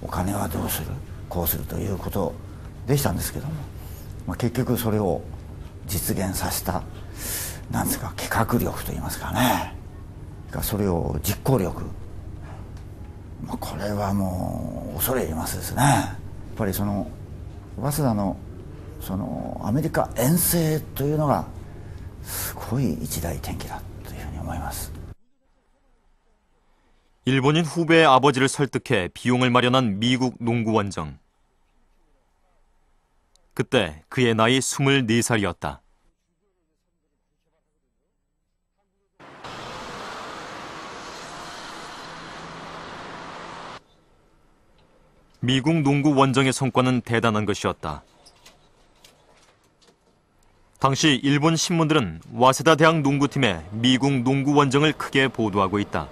お金はどうする、こうするということでしたんですけども、結局それを実現させた、なんですか、企画力といいますかね、それを実行力、これはもう恐れ入りますですね。やっぱりその早稲田のそのアメリカ遠征というのがすごい一大転機だというふうに思います。 일본인 후배의 아버지를 설득해 비용을 마련한 미국 농구 원정. 그때 그의 나이 24살이었다. 미국 농구 원정의 성과는 대단한 것이었다. 당시 일본 신문들은 와세다 대학 농구팀의 미국 농구 원정을 크게 보도하고 있다.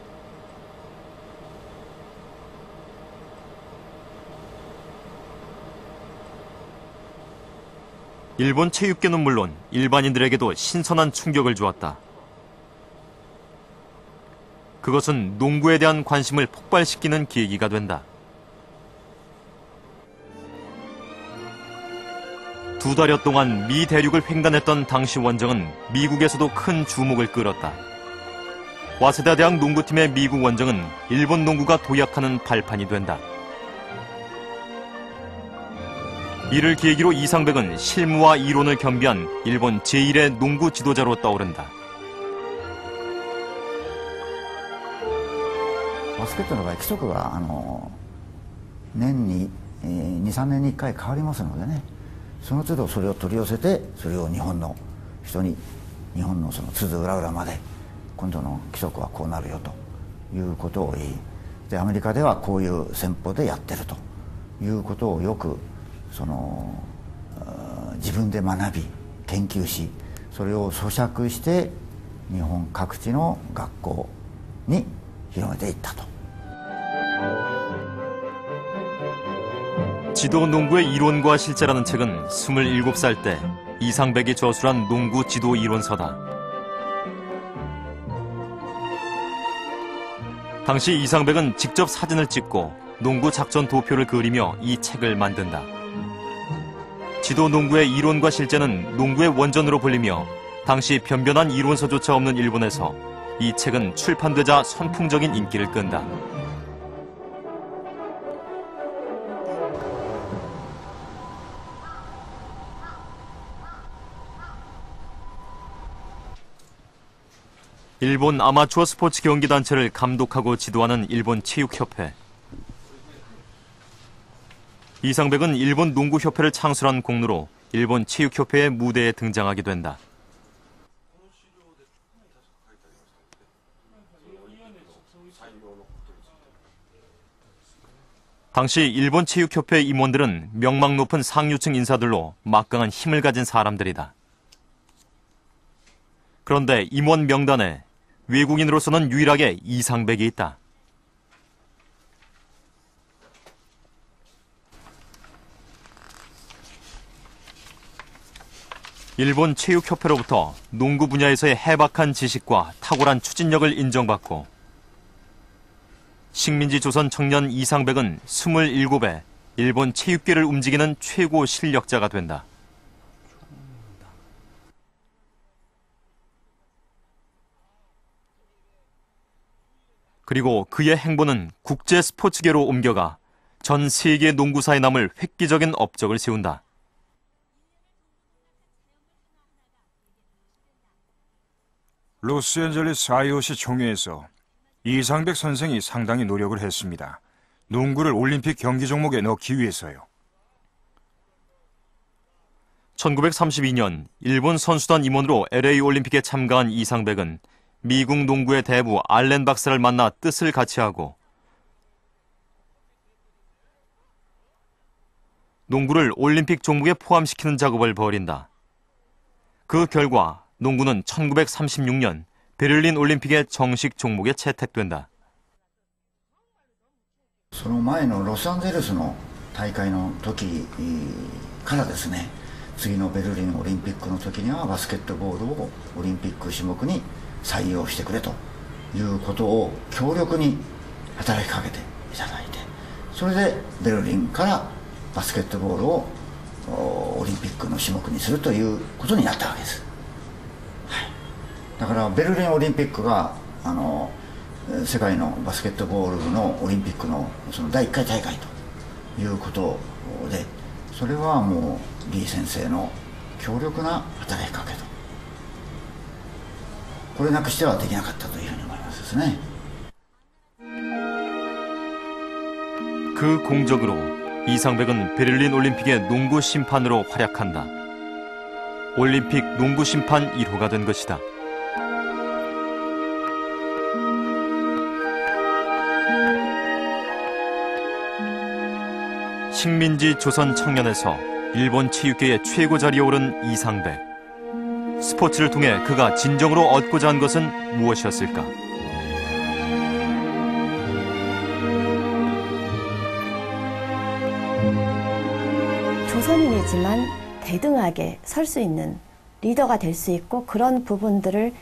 일본 체육계는 물론 일반인들에게도 신선한 충격을 주었다. 그것은 농구에 대한 관심을 폭발시키는 계기가 된다. 두 달여 동안 미 대륙을 횡단했던 당시 원정은 미국에서도 큰 주목을 끌었다. 와세다 대학 농구팀의 미국 원정은 일본 농구가 도약하는 발판이 된다. 이를 계기로 이상백은 실무와 이론을 겸비한 일본 제1의 농구 지도자로 떠오른다. バスケットの場合規則が年に2、3年に1回変わりますのでね、その都度それを取り寄せて、それを日本の人に、日本のその津々浦々まで今度の規則はこうなるよということを言い、でアメリカではこういう戦法でやってるということをよくその自分で学び研究し、それを咀嚼して日本各地の学校に広めていったと。 지도 농구의 이론과 실제라는 책은 27살 때 이상백이 저술한 농구 지도 이론서다. 당시 이상백은 직접 사진을 찍고 농구 작전 도표를 그리며 이 책을 만든다. 지도 농구의 이론과 실제는 농구의 원전으로 불리며 당시 변변한 이론서조차 없는 일본에서 이 책은 출판되자 선풍적인 인기를 끈다. 일본 아마추어 스포츠 경기 단체를 감독하고 지도하는 일본 체육협회. 이상백은 일본 농구협회를 창설한 공로로 일본 체육협회의 무대에 등장하게 된다. 당시 일본 체육협회 임원들은 명망 높은 상류층 인사들로 막강한 힘을 가진 사람들이다. 그런데 임원 명단에 외국인으로서는 유일하게 이상백이 있다. 일본 체육협회로부터 농구 분야에서의 해박한 지식과 탁월한 추진력을 인정받고 식민지 조선 청년 이상백은 27에 일본 체육계를 움직이는 최고 실력자가 된다. 그리고 그의 행보는 국제 스포츠계로 옮겨가 전 세계 농구사에 남을 획기적인 업적을 세운다. 로스앤젤레스 IOC 총회에서 이상백 선생이 상당히 노력을 했습니다. 농구를 올림픽 경기 종목에 넣기 위해서요. 1932년 일본 선수단 임원으로 LA 올림픽에 참가한 이상백은 미국 농구의 대부 알렌 박사를 만나 뜻을 같이 하고 농구를 올림픽 종목에 포함시키는 작업을 벌인다. 그 결과 농구는 1936년 베를린 올림픽의 정식 종목에 채택된다. その前のロサンゼルスの大会の時からですね、次のベルリンオリンピックの時にはバスケットボールをオリンピック種目に採用してくれということを強力に働きかけていただいて、それでベルリンからバスケットボールをオリンピックの種目にするということになったわけです、はい、だからベルリンオリンピックが世界のバスケットボールのオリンピックのその第1回大会ということで、それはもうリー先生の強力な働きかけと、これなくしてはできなかったというふうに思いますですね。 그 공적으로 이상백은 베를린 올림픽의 농구 심판으로 활약한다. 올림픽 농구 심판 1호가 된 것이다. 식민지 조선 청년에서 일본 체육계의 최고 자리에 오른 이상백. 스포츠를 통해 그가 진정으로 얻고자 한 것은 무엇이었을까? 조선인이지만 대등하게 설 수 있는 리더가 될 수 있고, 그런 부분들을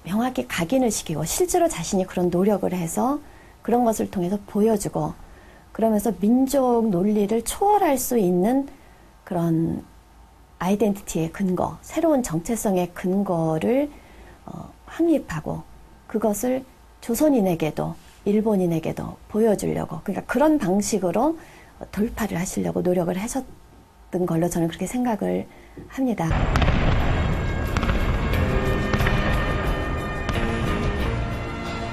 명확히 각인을 시키고 실제로 자신이 그런 노력을 해서 그런 것을 통해서 보여주고, 그러면서 민족 논리를 초월할 수 있는 그런 아이덴티티의 근거, 새로운 정체성의 근거를 확립하고 그것을 조선인에게도 일본인에게도 보여주려고, 그러니까 그런 방식으로 돌파를 하시려고 노력을 하셨던 걸로 저는 그렇게 생각을 합니다.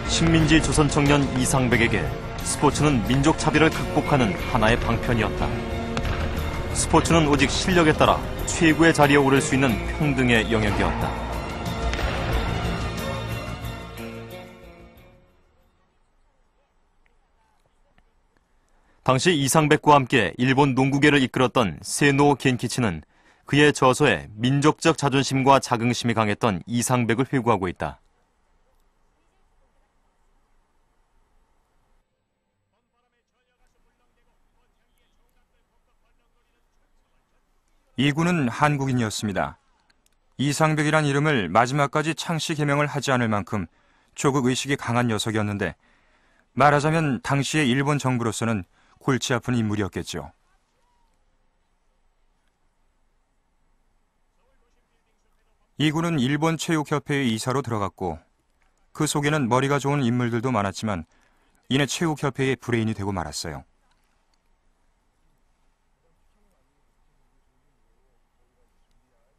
식민지 조선 청년 이상백에게 스포츠는 민족 차별을 극복하는 하나의 방편이었다. 스포츠는 오직 실력에 따라 최고의 자리에 오를 수 있는 평등의 영역이었다. 당시 이상백과 함께 일본 농구계를 이끌었던 세노 겐키치는 그의 저서에 민족적 자존심과 자긍심이 강했던 이상백을 회고하고 있다. 이군은 한국인이었습니다. 이상백이란 이름을 마지막까지 창씨 개명을 하지 않을 만큼 조국 의식이 강한 녀석이었는데, 말하자면 당시의 일본 정부로서는 골치 아픈 인물이었겠죠. 이군은 일본 체육협회의 이사로 들어갔고, 그 속에는 머리가 좋은 인물들도 많았지만 이내 체육협회의 브레인이 되고 말았어요.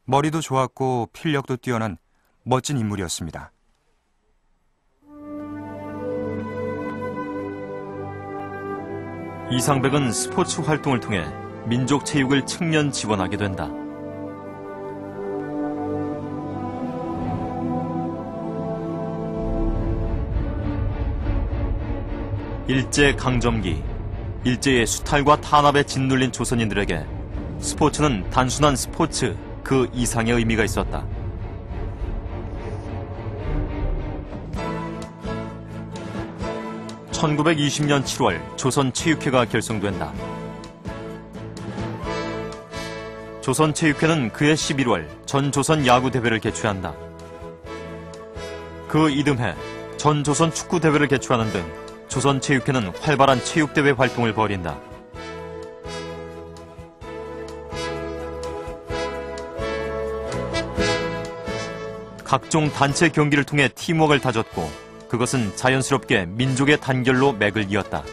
머리도 좋았고 필력도 뛰어난 멋진 인물이었습니다. 이상백은 스포츠 활동을 통해 민족 체육을 측면 지원하게 된다. 일제 강점기, 일제의 수탈과 탄압에 짓눌린 조선인들에게 스포츠는 단순한 스포츠 그 이상의 의미가 있었다. (1920년 7월) 조선체육회가 결성된다. 조선체육회는 그해 11월 전조선 야구대회를 개최한다. 그 이듬해 전조선 축구대회를 개최하는 등 조선체육회는 활발한 체육대회 활동을 벌인다. 각종 단체 경기를 통해 팀워크를 다졌고, 그것은 자연스럽게 민족의 단결로 맥을 이었다.